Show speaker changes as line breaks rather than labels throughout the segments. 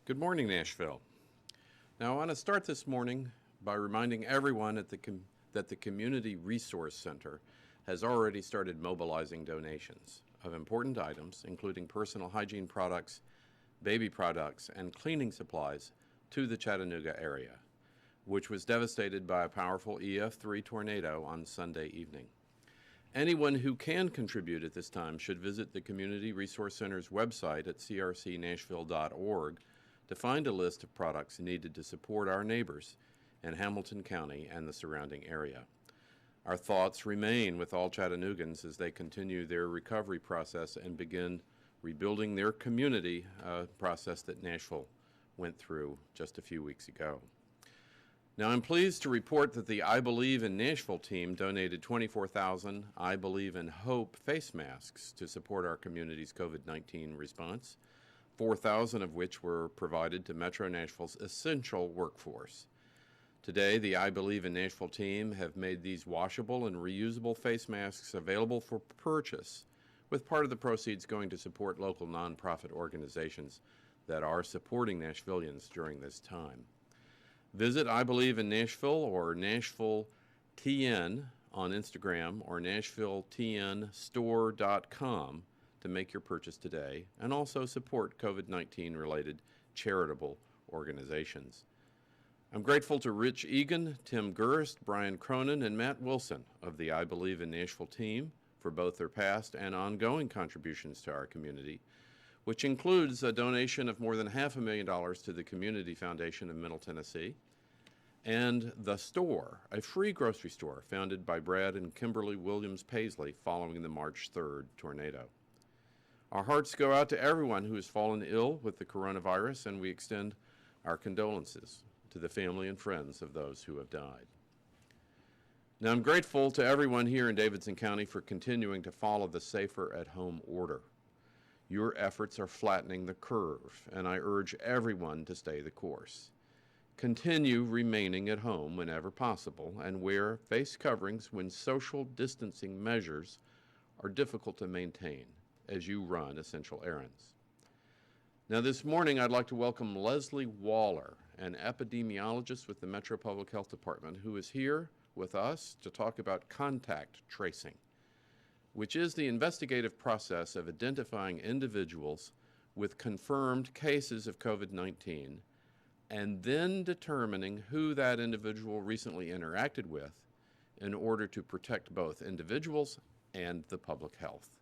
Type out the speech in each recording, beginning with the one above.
Good morning, Nashville. Now, I want to start this morning by reminding everyone that the Community Resource Center has already started mobilizing donations of important items, including personal hygiene products, baby products, and cleaning supplies to the Chattanooga area, which was devastated by a powerful EF3 tornado on Sunday evening. Anyone who can contribute at this time should visit the Community Resource Center's website at crcnashville.org to find a list of products needed to support our neighbors in Hamilton County and the surrounding area. Our thoughts remain with all Chattanoogans as they continue their recovery process and begin rebuilding their community, process that Nashville went through just a few weeks ago. Now, I'm pleased to report that the I Believe in Nashville team donated 24,000 I Believe in Hope face masks to support our community's COVID-19 response, 4,000 of which were provided to Metro Nashville's essential workforce. Today, the I Believe in Nashville team have made these washable and reusable face masks available for purchase, with part of the proceeds going to support local nonprofit organizations that are supporting Nashvillians during this time. Visit I Believe in Nashville or Nashville TN on Instagram or NashvilleTNstore.com to make your purchase today and also support COVID-19 related charitable organizations. I'm grateful to Rich Egan, Tim Gurst, Brian Cronin, and Matt Wilson of the I Believe in Nashville team for both their past and ongoing contributions to our community, which includes a donation of more than $500,000 to the Community Foundation of Middle Tennessee, and The Store, a free grocery store founded by Brad and Kimberly Williams Paisley following the March 3rd tornado. Our hearts go out to everyone who has fallen ill with the coronavirus, and we extend our condolences to the family and friends of those who have died. Now, I'm grateful to everyone here in Davidson County for continuing to follow the Safer at Home order. Your efforts are flattening the curve, and I urge everyone to stay the course. Continue remaining at home whenever possible and wear face coverings when social distancing measures are difficult to maintain as you run essential errands. Now, this morning, I'd like to welcome Leslie Waller, an epidemiologist with the Metro Public Health Department, who is here with us to talk about contact tracing, which is the investigative process of identifying individuals with confirmed cases of COVID-19 and then determining who that individual recently interacted with in order to protect both individuals and the public health.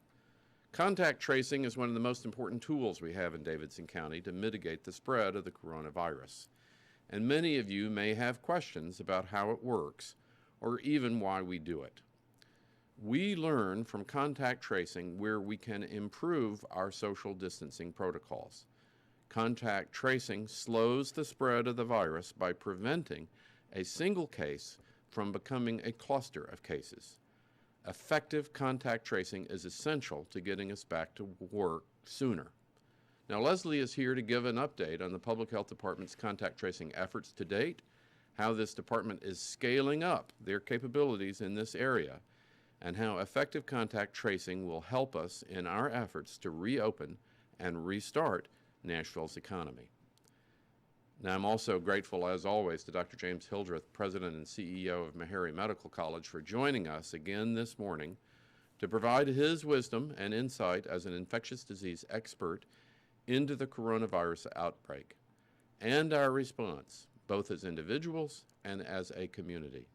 Contact tracing is one of the most important tools we have in Davidson County to mitigate the spread of the coronavirus. And many of you may have questions about how it works or even why we do it. We learn from contact tracing where we can improve our social distancing protocols. Contact tracing slows the spread of the virus by preventing a single case from becoming a cluster of cases. Effective contact tracing is essential to getting us back to work sooner. Now, Leslie is here to give an update on the Public Health Department's contact tracing efforts to date, how this department is scaling up their capabilities in this area, and how effective contact tracing will help us in our efforts to reopen and restart Nashville's economy. Now, I'm also grateful, as always, to Dr. James Hildreth, President and CEO of Meharry Medical College, for joining us again this morning to provide his wisdom and insight as an infectious disease expert into the coronavirus outbreak and our response, both as individuals and as a community.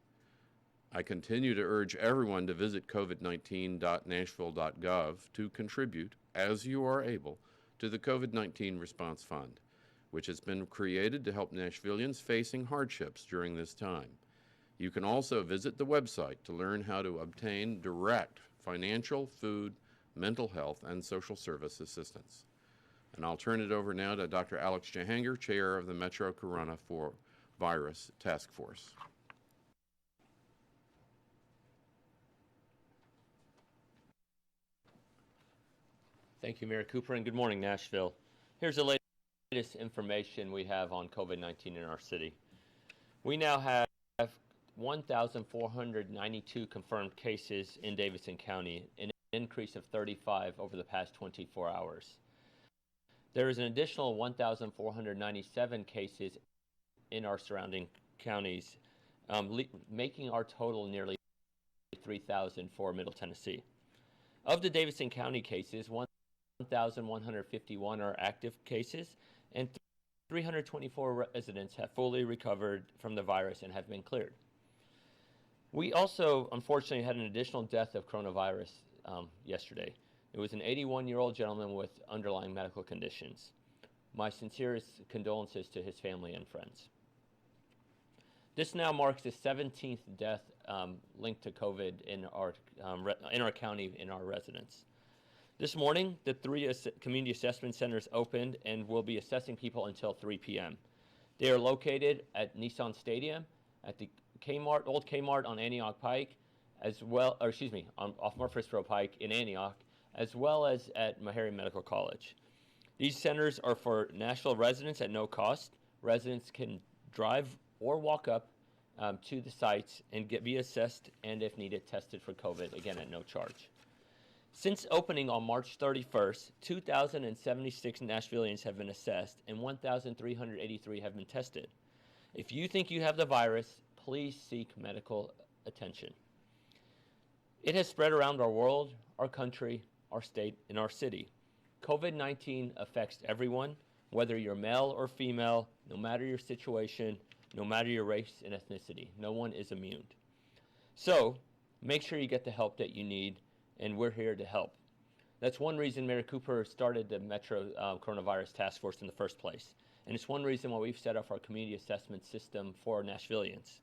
I continue to urge everyone to visit covid19.nashville.gov to contribute, as you are able, to the COVID-19 Response Fund, which has been created to help Nashvillians facing hardships during this time. You can also visit the website to learn how to obtain direct financial, food, mental health, and social service assistance. And I'll turn it over now to Dr. Alex Jahanger, Chair of the Metro Coronavirus Task Force.
Thank you, Mayor Cooper, and good morning, Nashville. Here's the latest information we have on COVID-19 in our city. We now have 1,492 confirmed cases in Davidson County, an increase of 35 over the past 24 hours. There is an additional 1,497 cases in our surrounding counties, making our total nearly 3,000 for Middle Tennessee. Of the Davidson County cases, 1,151 are active cases, and 324 residents have fully recovered from the virus and have been cleared. We also, unfortunately, had an additional death of coronavirus yesterday. It was an 81-year-old gentleman with underlying medical conditions. My sincerest condolences to his family and friends. This now marks the 17th death linked to COVID in our county, in our residents. This morning, the 3 community assessment centers opened and will be assessing people until 3 p.m. They are located at Nissan Stadium, at the Kmart, old Kmart on Antioch Pike, off Murfreesboro Pike in Antioch, as well as at Meharry Medical College. These centers are for Nashville residents at no cost. Residents can drive or walk up to the sites and be assessed and, if needed, tested for COVID, again at no charge. Since opening on March 31st, 2,076 Nashvillians have been assessed and 1,383 have been tested. If you think you have the virus, please seek medical attention. It has spread around our world, our country, our state, and our city. COVID-19 affects everyone, whether you're male or female, no matter your situation, no matter your race and ethnicity. No one is immune. So, make sure you get the help that you need, and we're here to help. That's one reason Mayor Cooper started the Metro Coronavirus Task Force in the first place. And it's one reason why we've set up our community assessment system for Nashvillians.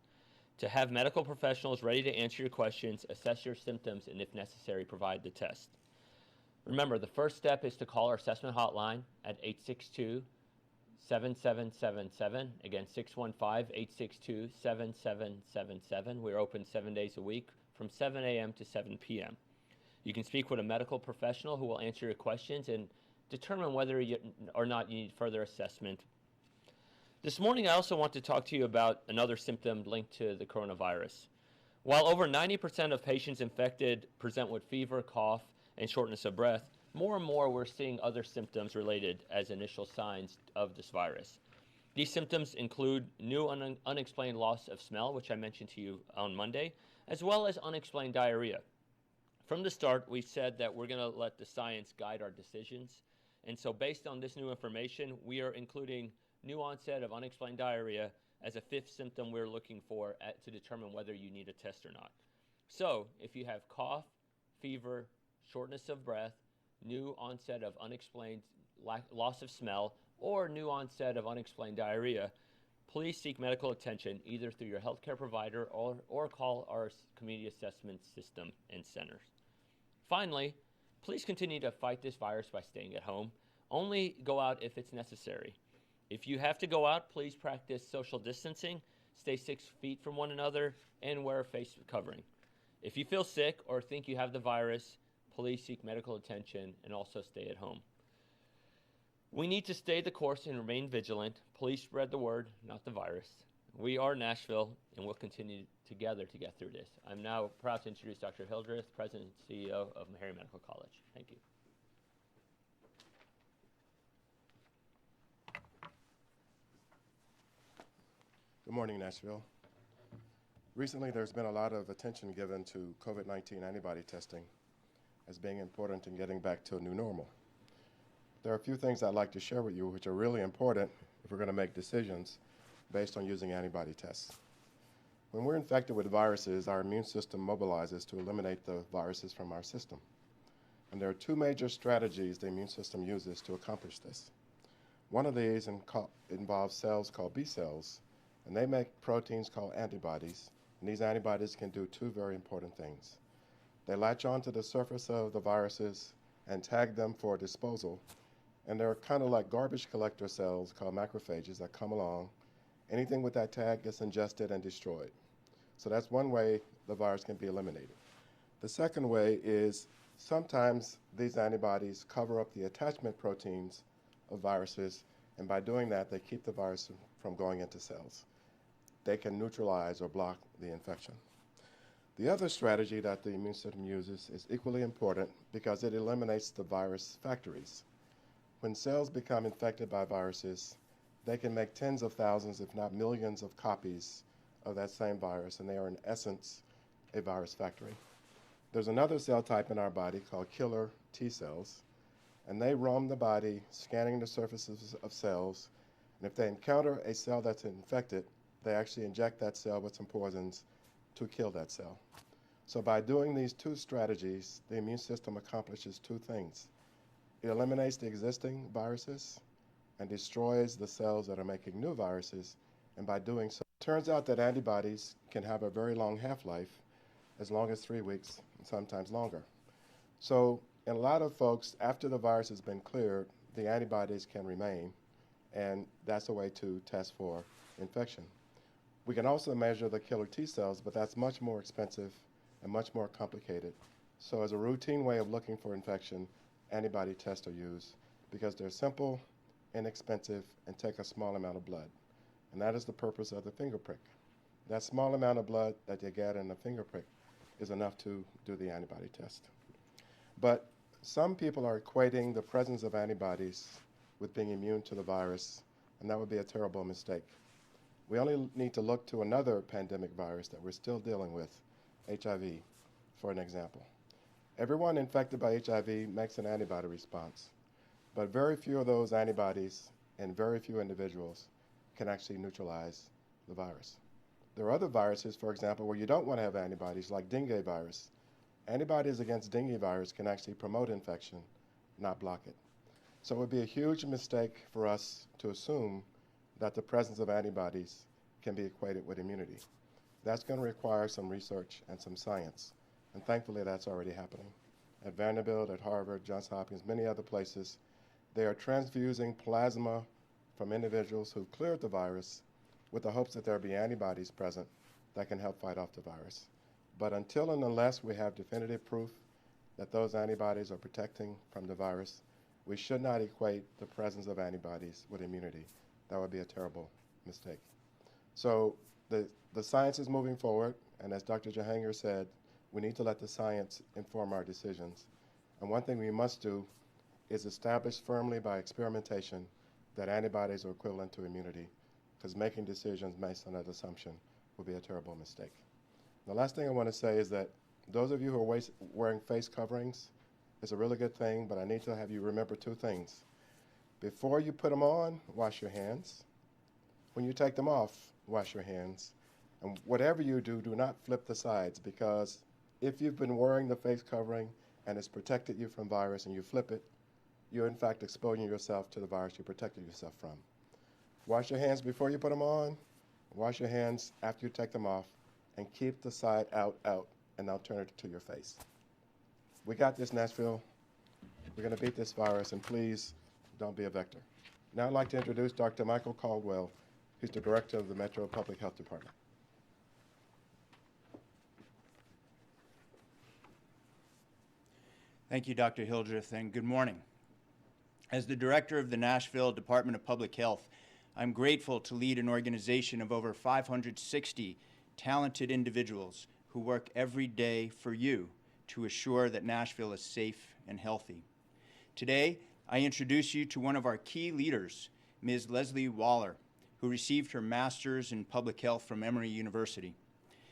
To have medical professionals ready to answer your questions, assess your symptoms, and if necessary, provide the test. Remember, the first step is to call our assessment hotline at 862-7777. Again, 615-862-7777. We're open 7 days a week from 7 a.m. to 7 p.m. You can speak with a medical professional who will answer your questions and determine whether or not you need further assessment. This morning, I also want to talk to you about another symptom linked to the coronavirus. While over 90% of patients infected present with fever, cough, and shortness of breath, more and more we're seeing other symptoms related as initial signs of this virus. These symptoms include new unexplained loss of smell, which I mentioned to you on Monday, as well as unexplained diarrhea. From the start, we said that we're going to let the science guide our decisions. And so based on this new information, we are including new onset of unexplained diarrhea as a 5th symptom we're looking for to determine whether you need a test or not. So if you have cough, fever, shortness of breath, new onset of unexplained loss of smell, or new onset of unexplained diarrhea, please seek medical attention either through your healthcare provider or call our community assessment system and centers. Finally, please continue to fight this virus by staying at home. Only go out if it's necessary. If you have to go out, please practice social distancing, stay 6 feet from one another, and wear a face covering. If you feel sick or think you have the virus, please seek medical attention and also stay at home. We need to stay the course and remain vigilant. Please spread the word, not the virus. We are Nashville, and we'll continue together to get through this. I'm now proud to introduce Dr. Hildreth, President and CEO of Meharry Medical College. Thank you.
Good morning, Nashville. Recently, there's been a lot of attention given to COVID-19 antibody testing as being important in getting back to a new normal. There are a few things I'd like to share with you which are really important if we're going to make decisions based on using antibody tests. When we're infected with viruses, our immune system mobilizes to eliminate the viruses from our system. And there are 2 major strategies the immune system uses to accomplish this. One of these involves cells called B cells, and they make proteins called antibodies, and these antibodies can do 2 very important things. They latch onto the surface of the viruses and tag them for disposal, and they're kind of like garbage collector cells called macrophages that come along. Anything with that tag gets ingested and destroyed. So that's one way the virus can be eliminated. The second way is sometimes these antibodies cover up the attachment proteins of viruses, and by doing that, they keep the virus from going into cells. They can neutralize or block the infection. The other strategy that the immune system uses is equally important because it eliminates the virus factories. When cells become infected by viruses, they can make tens of thousands, if not millions, of copies of that same virus, and they are in essence a virus factory. There's another cell type in our body called killer T cells, and they roam the body, scanning the surfaces of cells, and if they encounter a cell that's infected, they actually inject that cell with some poisons to kill that cell. So by doing these two strategies, the immune system accomplishes two things. It eliminates the existing viruses and destroys the cells that are making new viruses, and by doing so, it turns out that antibodies can have a very long half-life, as long as 3 weeks, and sometimes longer. So in a lot of folks, after the virus has been cleared, the antibodies can remain, and that's a way to test for infection. We can also measure the killer T cells, but that's much more expensive and much more complicated. So as a routine way of looking for infection, antibody tests are used because they're simple, inexpensive, and take a small amount of blood. And that is the purpose of the finger prick. That small amount of blood that you get in the finger prick is enough to do the antibody test. But some people are equating the presence of antibodies with being immune to the virus, and that would be a terrible mistake. We only need to look to another pandemic virus that we're still dealing with, HIV, for an example. Everyone infected by HIV makes an antibody response, but very few of those antibodies in very few individuals can actually neutralize the virus. There are other viruses, for example, where you don't want to have antibodies, like dengue virus. Antibodies against dengue virus can actually promote infection, not block it. So it would be a huge mistake for us to assume that the presence of antibodies can be equated with immunity. That's going to require some research and some science, and thankfully that's already happening. At Vanderbilt, at Harvard, Johns Hopkins, many other places, they are transfusing plasma from individuals who cleared the virus with the hopes that there will be antibodies present that can help fight off the virus. But until and unless we have definitive proof that those antibodies are protecting from the virus, we should not equate the presence of antibodies with immunity. That would be a terrible mistake. So the science is moving forward, and as Dr. Jahanger said, we need to let the science inform our decisions. And one thing we must do is establish firmly by experimentation that antibodies are equivalent to immunity, because making decisions based on that assumption would be a terrible mistake. The last thing I want to say is that those of you who are wearing face coverings, it's a really good thing, but I need to have you remember two things. Before you put them on, wash your hands. When you take them off, wash your hands. And whatever you do, do not flip the sides, because if you've been wearing the face covering and it's protected you from virus and you flip it, you're in fact exposing yourself to the virus you protected yourself from. Wash your hands before you put them on, wash your hands after you take them off, and keep the side out, and now turn it to your face. We got this, Nashville. We're going to beat this virus, and please don't be a vector. Now I'd like to introduce Dr. Michael Caldwell, who's the director of the Metro Public Health Department.
Thank you, Dr. Hildreth, and good morning. As the director of the Nashville Department of Public Health, I'm grateful to lead an organization of over 560 talented individuals who work every day for you to assure that Nashville is safe and healthy. Today, I introduce you to one of our key leaders, Ms. Leslie Waller, who received her master's in public health from Emory University.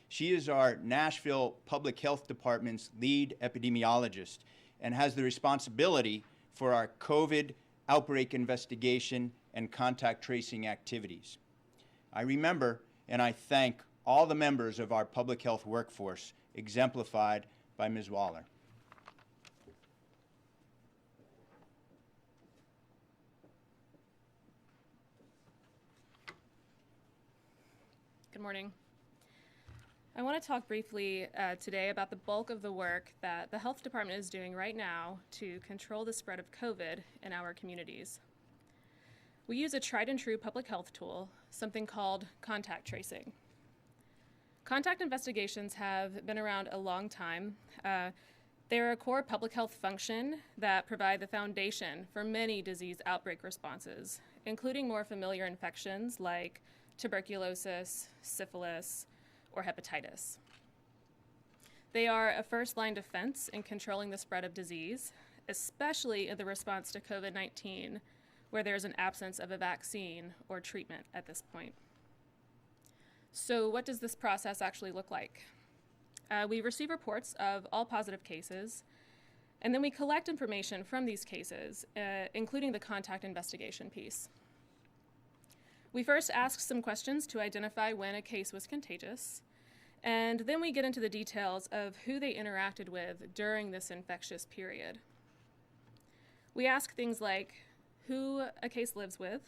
She is our Nashville Public Health Department's lead epidemiologist and has the responsibility for our COVID outbreak investigation and contact tracing activities. I remember and I thank all the members of our public health workforce, exemplified by Ms. Waller.
Good morning. I want to talk briefly today about the bulk of the work that the health department is doing right now to control the spread of COVID in our communities. We use a tried and true public health tool, something called contact tracing. Contact investigations have been around a long time. They're a core public health function that provide the foundation for many disease outbreak responses, including more familiar infections like tuberculosis, syphilis, or hepatitis. They are a first-line defense in controlling the spread of disease, especially in the response to COVID-19, where there's an absence of a vaccine or treatment at this point. So what does this process actually look like? We receive reports of all positive cases, and then we collect information from these cases, including the contact investigation piece. We first ask some questions to identify when a case was contagious, and then we get into the details of who they interacted with during this infectious period. We ask things like who a case lives with,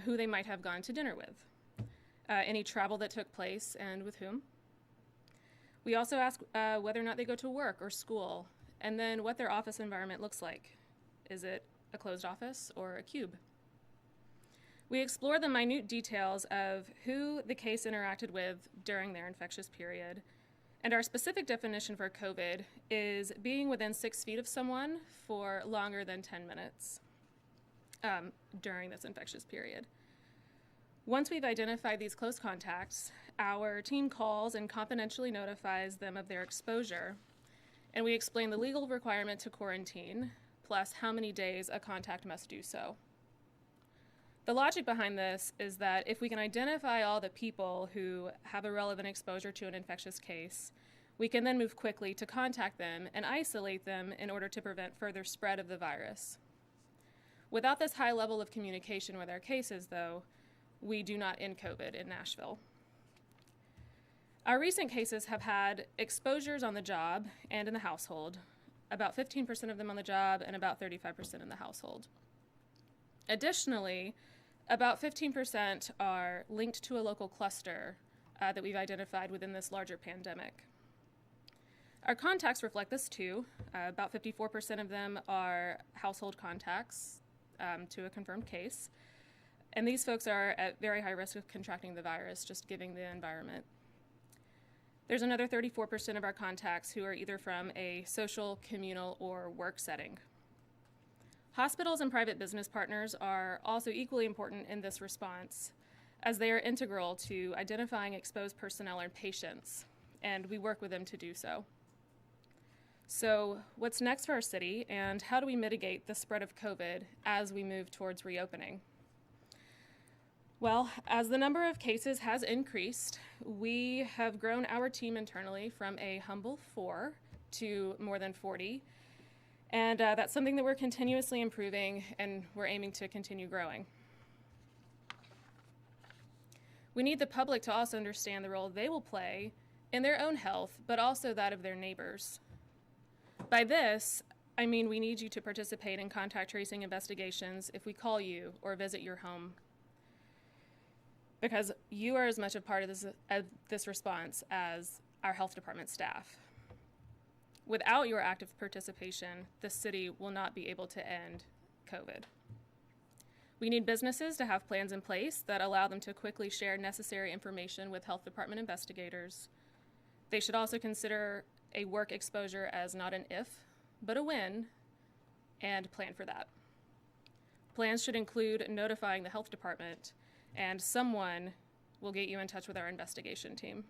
who they might have gone to dinner with, any travel that took place and with whom. We also ask whether or not they go to work or school, and then what their office environment looks like. Is it a closed office or a cube? We explore the minute details of who the case interacted with during their infectious period, and our specific definition for COVID is being within 6 feet of someone for longer than 10 minutes during this infectious period. Once we've identified these close contacts, our team calls and confidentially notifies them of their exposure, and we explain the legal requirement to quarantine, plus how many days a contact must do so. The logic behind this is that if we can identify all the people who have a relevant exposure to an infectious case, we can then move quickly to contact them and isolate them in order to prevent further spread of the virus. Without this high level of communication with our cases, though, we do not end COVID in Nashville. Our recent cases have had exposures on the job and in the household, about 15% of them on the job and about 35% in the household. Additionally, about 15% are linked to a local cluster that we've identified within this larger pandemic. Our contacts reflect this too. About 54% of them are household contacts to a confirmed case. And these folks are at very high risk of contracting the virus, just given the environment. There's another 34% of our contacts who are either from a social, communal, or work setting. Hospitals and private business partners are also equally important in this response, as they are integral to identifying exposed personnel and patients, and we work with them to do so. So what's next for our city, and how do we mitigate the spread of COVID as we move towards reopening? Well, as the number of cases has increased, we have grown our team internally from a humble 4 to more than 40. And that's something that we're continuously improving, and we're aiming to continue growing. We need the public to also understand the role they will play in their own health, but also that of their neighbors. By this, I mean we need you to participate in contact tracing investigations if we call you or visit your home, because you are as much a part of this response as our health department staff. Without your active participation, the city will not be able to end COVID. We need businesses to have plans in place that allow them to quickly share necessary information with health department investigators. They should also consider a work exposure as not an if, but a when, and plan for that. Plans should include notifying the health department, and someone will get you in touch with our investigation team.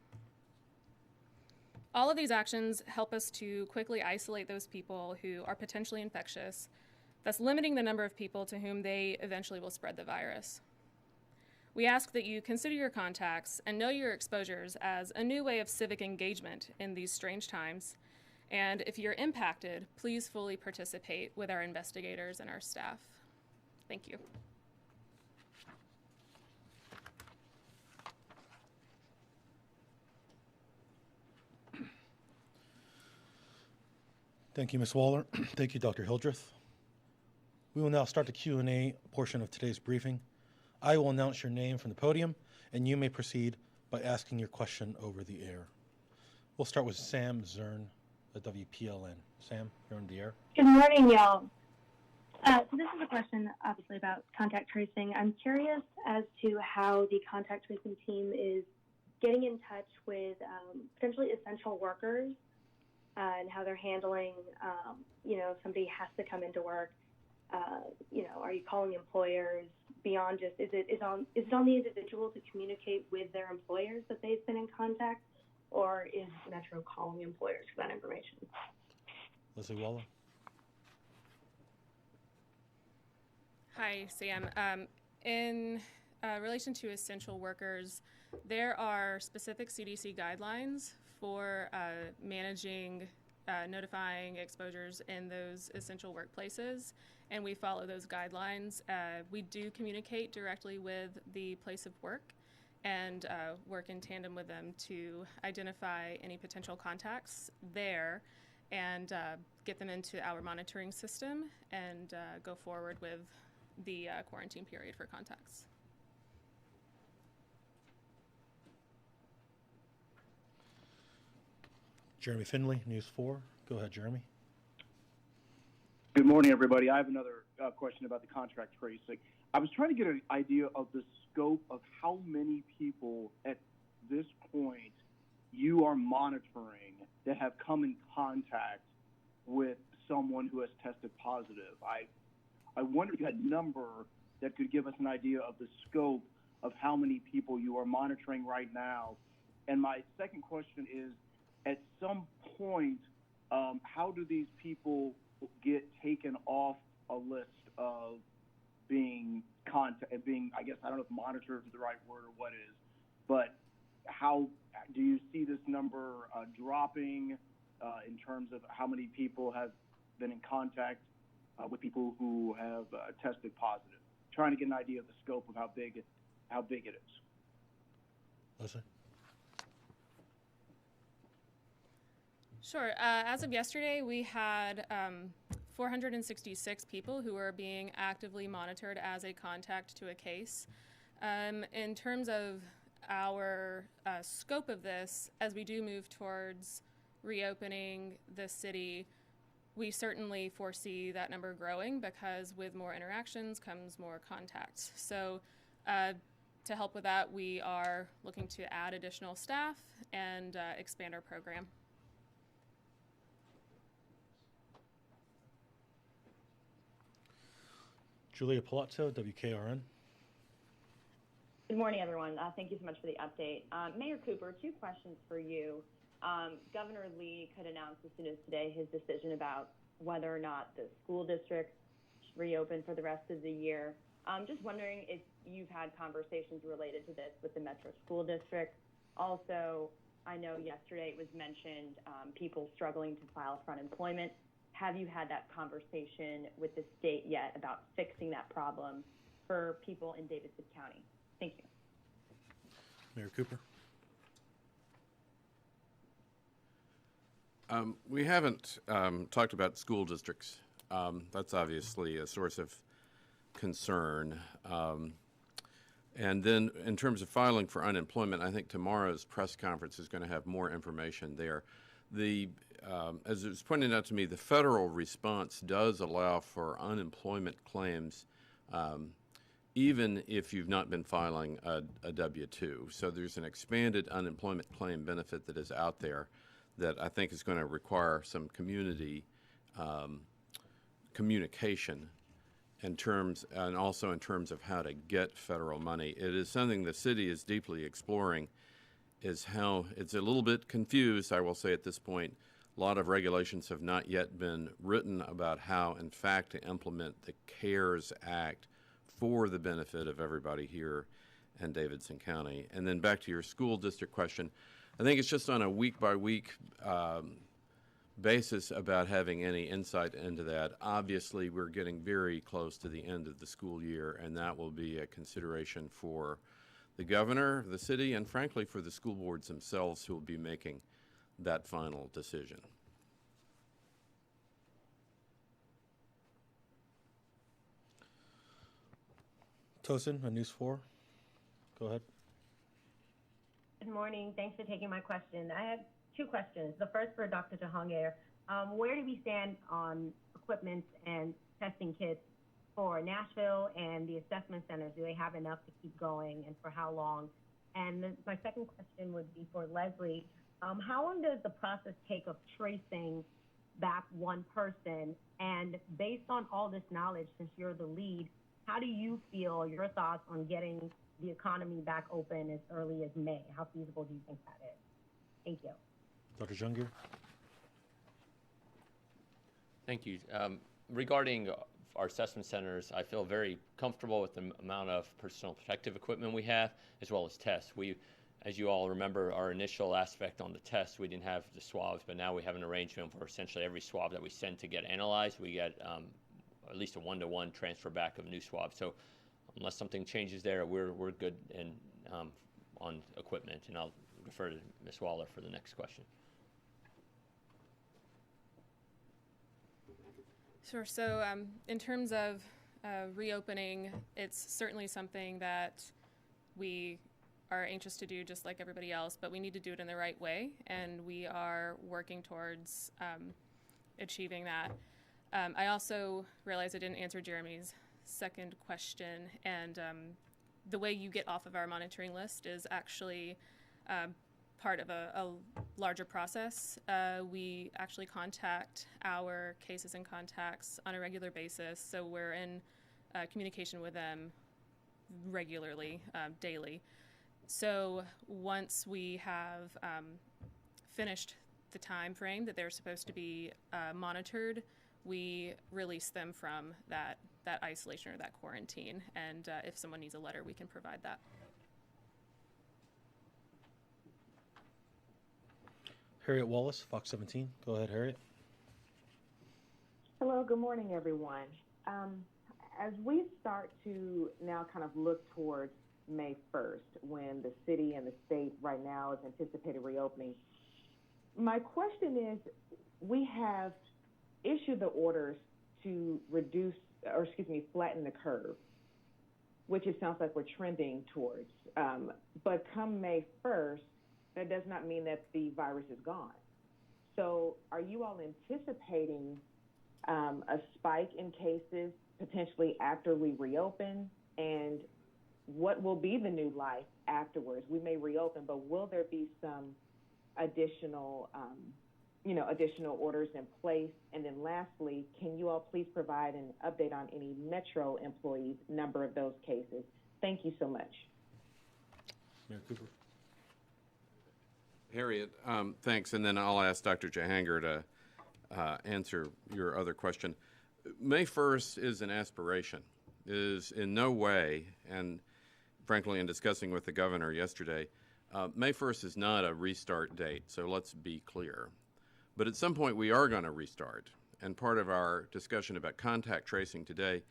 All of these actions help us to quickly isolate those people who are potentially infectious, thus limiting the number of people to whom they eventually will spread the virus. We ask that you consider your contacts and know your exposures as a new way of civic engagement in these strange times. And if you're impacted, please fully participate with our investigators and our staff. Thank you.
Thank you, Ms. Waller. Thank you, Dr. Hildreth. We will now start the Q&A portion of today's briefing. I will announce your name from the podium, and you may proceed by asking your question over the air. We'll start with Sam Zern at WPLN. Sam, you're on the air.
Good morning, y'all. So this is a question, obviously, about contact tracing. I'm curious as to how the contact tracing team is getting in touch with potentially essential workers and how they're handling, if somebody has to come into work. Are you calling employers beyond just, is it on the individual to communicate with their employers that they've been in contact, or is Metro calling employers for that information?
Leslie Waller.
Hi, Sam. In relation to essential workers, there are specific CDC guidelines for managing, notifying exposures in those essential workplaces, and we follow those guidelines. We do communicate directly with the place of work and work in tandem with them to identify any potential contacts there and get them into our monitoring system and go forward with the quarantine period for contacts.
Jeremy Finley, News 4. Go ahead, Jeremy.
Good morning, everybody. I have another question about the contact tracing. I was trying to get an idea of the scope of how many people at this point you are monitoring that have come in contact with someone who has tested positive. I wonder if you had a number that could give us an idea of the scope of how many people you are monitoring right now. And my second question is, at some point, how do these people get taken off a list of being I guess, I don't know if monitor is the right word or what is, but how do you see this number dropping in terms of how many people have been in contact with people who have tested positive? Trying to get an idea of the scope of how big it is.
Leslie?
Sure. As of yesterday, we had 466 people who are being actively monitored as a contact to a case. In terms of our scope of this, as we do move towards reopening the city, we certainly foresee that number growing because with more interactions comes more contacts. So to help with that, we are looking to add additional staff and expand our program.
Julia Palazzo, WKRN.
Good morning, everyone. Thank you so much for the update. Mayor Cooper, two questions for you. Governor Lee could announce as soon as today his decision about whether or not the school districts should reopen for the rest of the year. Just wondering if you've had conversations related to this with the Metro School District. Also, I know yesterday it was mentioned people struggling to file for unemployment. Have you had that conversation with the state yet about fixing that problem for people in Davidson County? Thank you.
Mayor Cooper.
We haven't talked about school districts. That's obviously a source of concern. And then in terms of filing for unemployment, I think tomorrow's press conference is going to have more information there. As it was pointed out to me, the federal response does allow for unemployment claims even if you've not been filing a W-2. So there's an expanded unemployment claim benefit that is out there that I think is going to require some community communication and also in terms of how to get federal money. It is something the city is deeply exploring, is how it's a little bit confused, I will say at this point. A lot of regulations have not yet been written about how, in fact, to implement the CARES Act for the benefit of everybody here in Davidson County. And then back to your school district question, I think it's just on a week-by-week basis about having any insight into that. Obviously, we're getting very close to the end of the school year, and that will be a consideration for the governor, the city, and frankly for the school boards themselves who will be making that final decision.
Tosin on News 4. Go ahead.
Good morning. Thanks for taking my question. I have two questions. The first for Dr. Jahangir. Where do we stand on equipment and testing kits for Nashville and the assessment centers? Do they have enough to keep going, and for how long? And my second question would be for Leslie. How long does the process take of tracing back one person? And based on all this knowledge, since you're the lead, how do you feel, your thoughts on getting the economy back open as early as May? How feasible do you think that is? Thank you.
Dr. Jahangir.
Thank you. Regarding our assessment centers, I feel very comfortable with the amount of personal protective equipment we have, as well as tests. As you all remember, our initial aspect on the test, we didn't have the swabs, but now we have an arrangement for essentially every swab that we send to get analyzed, we get at least a one-to-one transfer back of new swabs. So unless something changes there, we're good on equipment, and I'll defer to Ms. Waller for the next question.
Sure. So in terms of reopening, it's certainly something that we are anxious to do just like everybody else, but we need to do it in the right way, and we are working towards achieving that. I also realized I didn't answer Jeremy's second question, and the way you get off of our monitoring list is actually part of a larger process. We actually contact our cases and contacts on a regular basis, so we're in communication with them regularly, daily. So once we have finished the time frame that they're supposed to be monitored, we release them from that isolation or that quarantine, and if someone needs a letter, we can provide that.
Harriet Wallace, Fox 17. Go ahead, Harriet.
Hello, good morning, everyone. As we start to now kind of look towards May 1st, when the city and the state right now is anticipated reopening, my question is, we have issued the orders to flatten the curve, which it sounds like we're trending towards. But come May 1st, that does not mean that the virus is gone. So are you all anticipating a spike in cases potentially after we reopen? And what will be the new life afterwards? We may reopen, but will there be some additional orders in place? And then lastly, can you all please provide an update on any Metro employees, number of those cases? Thank you so much.
Mayor Cooper.
Harriet, thanks, and then I'll ask Dr. Jahanger to answer your other question. May 1st is an aspiration. It is in no way, and frankly in discussing with the governor yesterday, May 1st is not a restart date, so let's be clear. But at some point we are going to restart, and part of our discussion about contact tracing today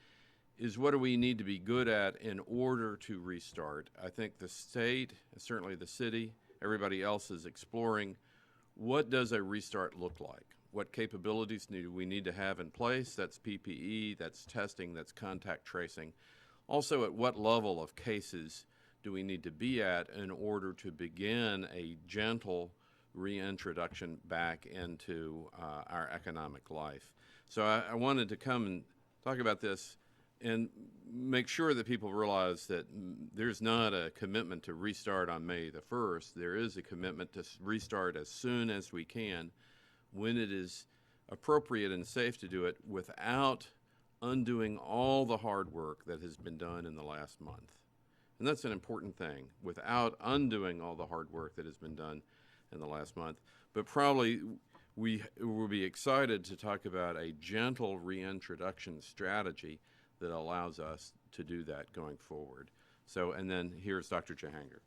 is what do we need to be good at in order to restart. I think the state, certainly the city, everybody else is exploring what does a restart look like? What capabilities do we need to have in place? That's PPE, that's testing, that's contact tracing. Also, at what level of cases do we need to be at in order to begin a gentle reintroduction back into our economic life? So I wanted to come and talk about this and make sure that people realize that there's not a commitment to restart on May the 1st. There is a commitment to restart as soon as we can when it is appropriate and safe to do it without undoing all the hard work that has been done in the last month. And that's an important thing, without undoing all the hard work that has been done in the last month. But probably we will be excited to talk about a gentle reintroduction strategy that allows us to do that going forward. So, and then here's Dr. Jahanger.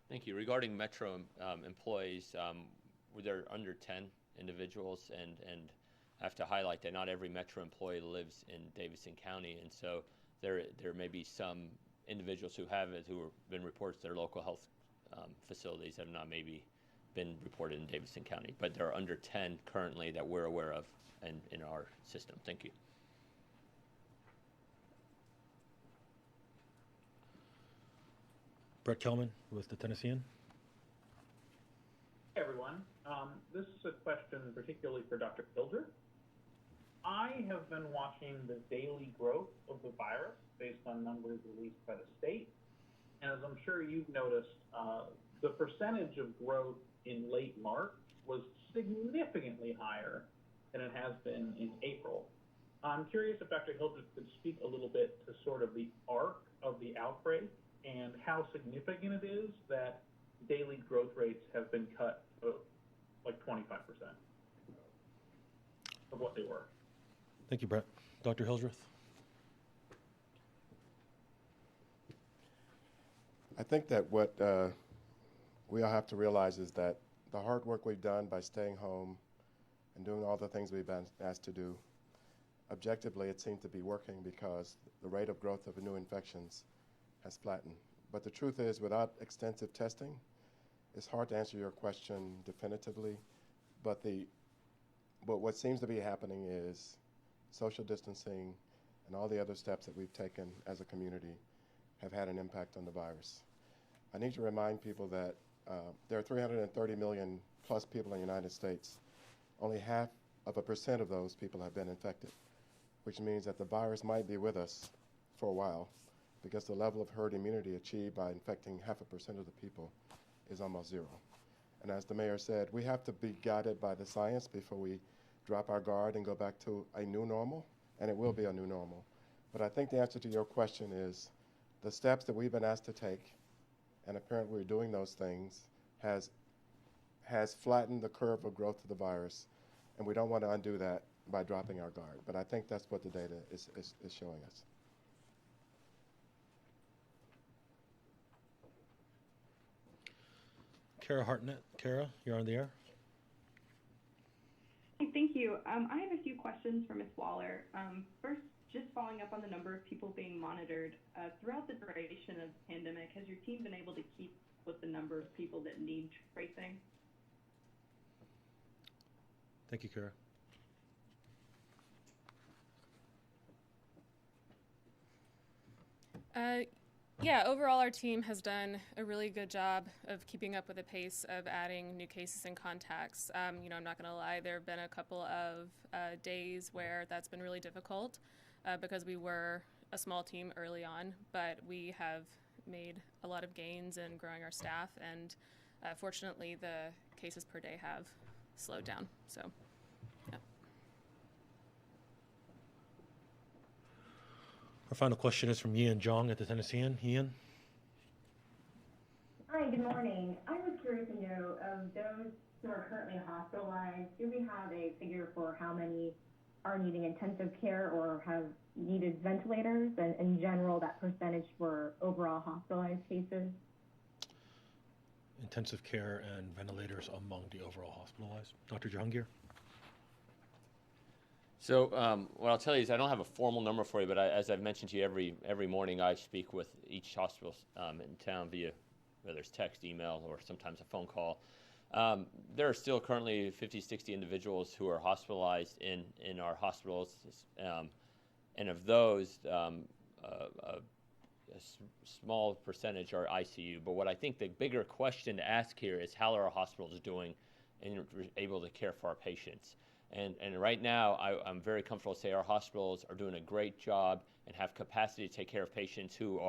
Thank you. Regarding Metro employees, they're under 10 individuals, and I have to highlight that not every Metro employee lives in Davidson County, and so there may be some individuals who have been reported to their local health facilities that have not maybe been reported in Davidson County, but there are under 10 currently that we're aware of in our system. Thank you.
Brett Kelman with the Tennessean.
Hey everyone, this is a question particularly for Dr. Hildreth. I have been watching the daily growth of the virus based on numbers released by the state, and as I'm sure you've noticed, the percentage of growth in late March was significantly higher than it has been in April. I'm curious if Dr. Hildreth could speak a little bit to sort of the arc of the outbreak and how significant it is that daily growth rates have been cut to like 25%. of what they were.
Thank you, Brett. Dr. Hildreth?
I think that what we all have to realize is that the hard work we've done by staying home and doing all the things we've been asked to do, objectively it seems to be working because the rate of growth of new infections has flattened. But the truth is, without extensive testing, it's hard to answer your question definitively, but what seems to be happening is social distancing and all the other steps that we've taken as a community have had an impact on the virus. I need to remind people that there are 330 million plus people in the United States. Only 0.5% of those people have been infected, which means that the virus might be with us for a while because the level of herd immunity achieved by infecting 0.5% of the people is almost zero. And as the mayor said, we have to be guided by the science before we drop our guard and go back to a new normal, and it will be a new normal. But I think the answer to your question is the steps that we've been asked to take, and apparently we're doing those things, has flattened the curve of growth of the virus, and we don't want to undo that by dropping our guard. But I think that's what the data is showing us.
Kara Hartnett. Kara, you're on the air.
Thank you. I have a few questions for Ms. Waller. First, just following up on the number of people being monitored. Throughout the duration of the pandemic, has your team been able to keep with the number of people that need tracing?
Thank you, Kara.
Yeah, overall our team has done a really good job of keeping up with the pace of adding new cases and contacts. I'm not going to lie, there have been a couple of days where that's been really difficult because we were a small team early on, but we have made a lot of gains in growing our staff, and fortunately the cases per day have slowed down. So, yeah.
Our final question is from Ian Jong at the Tennessean. Ian?
Hi, good morning. I was curious to know, of those who are currently hospitalized, do we have a figure for how many are needing intensive care or have needed ventilators, and in general, that percentage for overall hospitalized cases?
Intensive care and ventilators among the overall hospitalized. Dr. Jahangir?
So what I'll tell you is I don't have a formal number for you, but as I've mentioned to you every morning, I speak with each hospital in town via whether it's text, email, or sometimes a phone call. There are still currently 50, 60 individuals who are hospitalized in our hospitals, and of those, a small percentage are ICU. But what I think the bigger question to ask here is how are our hospitals doing and able to care for our patients? And right now, I'm very comfortable to say our hospitals are doing a great job and have capacity to take care of patients who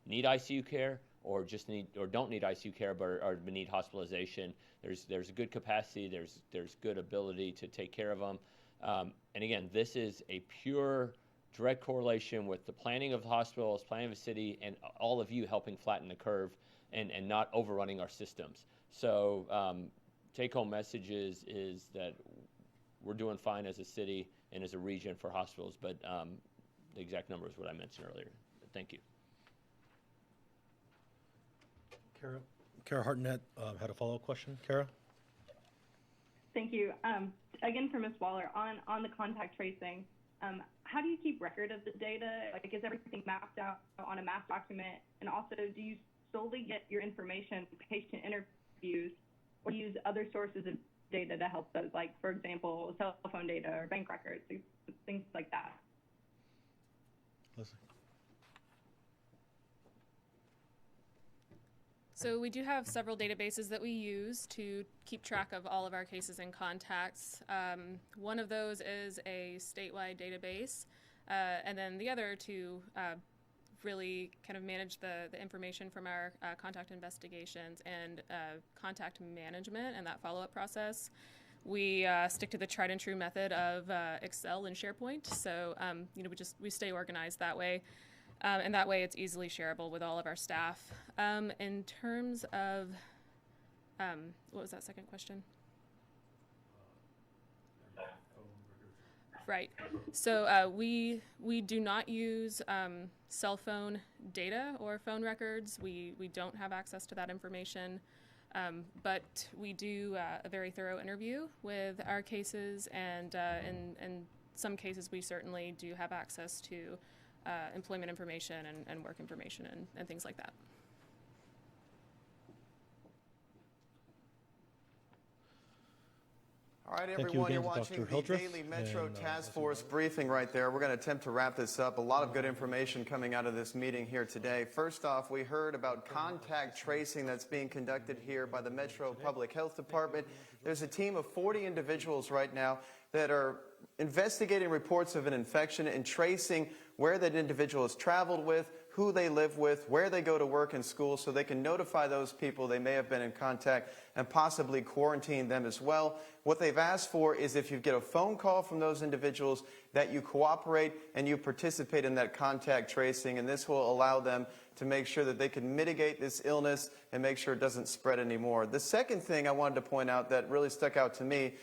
need ICU care or don't need ICU care but need hospitalization. There's a good capacity. There's good ability to take care of them. And again, this is a pure direct correlation with the planning of the hospitals, planning of the city, and all of you helping flatten the curve and not overrunning our systems. So take-home message is that we're doing fine as a city and as a region for hospitals, but the exact number is what I mentioned earlier. Thank you.
Kara Hartnett had a follow-up question. Kara?
Thank you. Again, for Ms. Waller, on the contact tracing, how do you keep record of the data? Like, is everything mapped out on a mass document? And also, do you solely get your information from patient interviews or use other sources of data to help those, like, for example, cell phone data or bank records, things like that?
Leslie?
So we do have several databases that we use to keep track of all of our cases and contacts. One of those is a statewide database, and then the other two really kind of manage the information from our contact investigations and contact management and that follow-up process. We stick to the tried and true method of Excel and SharePoint, so we stay organized that way. And that way it's easily shareable with all of our staff. In terms of, what was that second question? Right. So we do not use cell phone data or phone records. We don't have access to that information, but we do a very thorough interview with our cases, and in some cases we certainly do have access to employment information and work information and things like that.
All right, everyone, you're watching the Daily Metro Task Force briefing right there. We're going to attempt to wrap this up. A lot of good information coming out of this meeting here today. First off, we heard about contact tracing that's being conducted here by the Metro Public Health Department. There's a team of 40 individuals right now that are investigating reports of an infection and tracing where that individual has traveled with, who they live with, where they go to work and school, so they can notify those people they may have been in contact and possibly quarantine them as well. What they've asked for is if you get a phone call from those individuals that you cooperate and you participate in that contact tracing, and this will allow them to make sure that they can mitigate this illness and make sure it doesn't spread anymore. The second thing I wanted to point out that really stuck out to me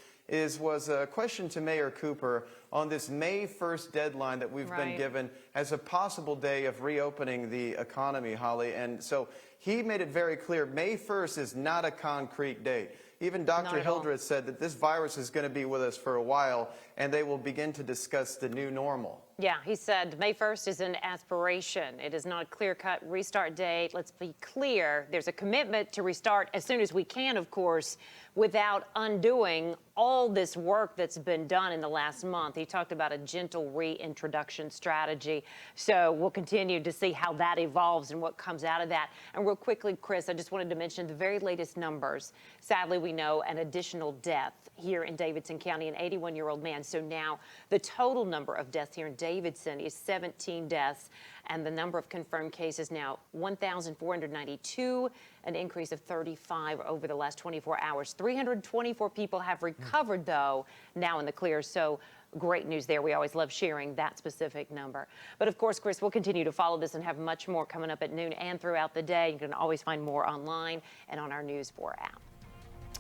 was a question to Mayor Cooper on this May 1st deadline that we've been given as a possible day of reopening the economy, Holly. And so he made it very clear, May 1st is not a concrete date. Even Dr. Hildreth said that this virus is going to be with us for a while, and they will begin to discuss the new normal.
Yeah, he said May 1st is an aspiration. It is not a clear-cut restart date. Let's be clear. There's a commitment to restart as soon as we can, of course, without undoing all this work that's been done in the last month. He talked about a gentle reintroduction strategy. So we'll continue to see how that evolves and what comes out of that. And real quickly, Chris, I just wanted to mention the very latest numbers. Sadly, we know an additional death here in Davidson County, an 81-year-old man. So now the total number of deaths here in Davidson is 17 deaths, and the number of confirmed cases now 1,492, an increase of 35 over the last 24 hours. 324 people have recovered, though, now in the clear. So great news there. We always love sharing that specific number. But of course, Chris, we'll continue to follow this and have much more coming up at noon and throughout the day. You can always find more online and on our News 4 app.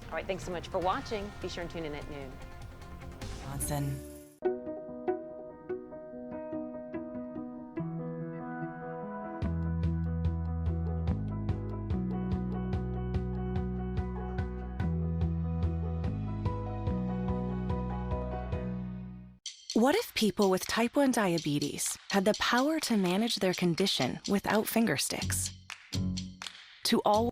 All right, thanks so much for watching. Be sure and tune in at noon.
Johnson.
What if people with type 1 diabetes had the power to manage their condition without finger sticks? To all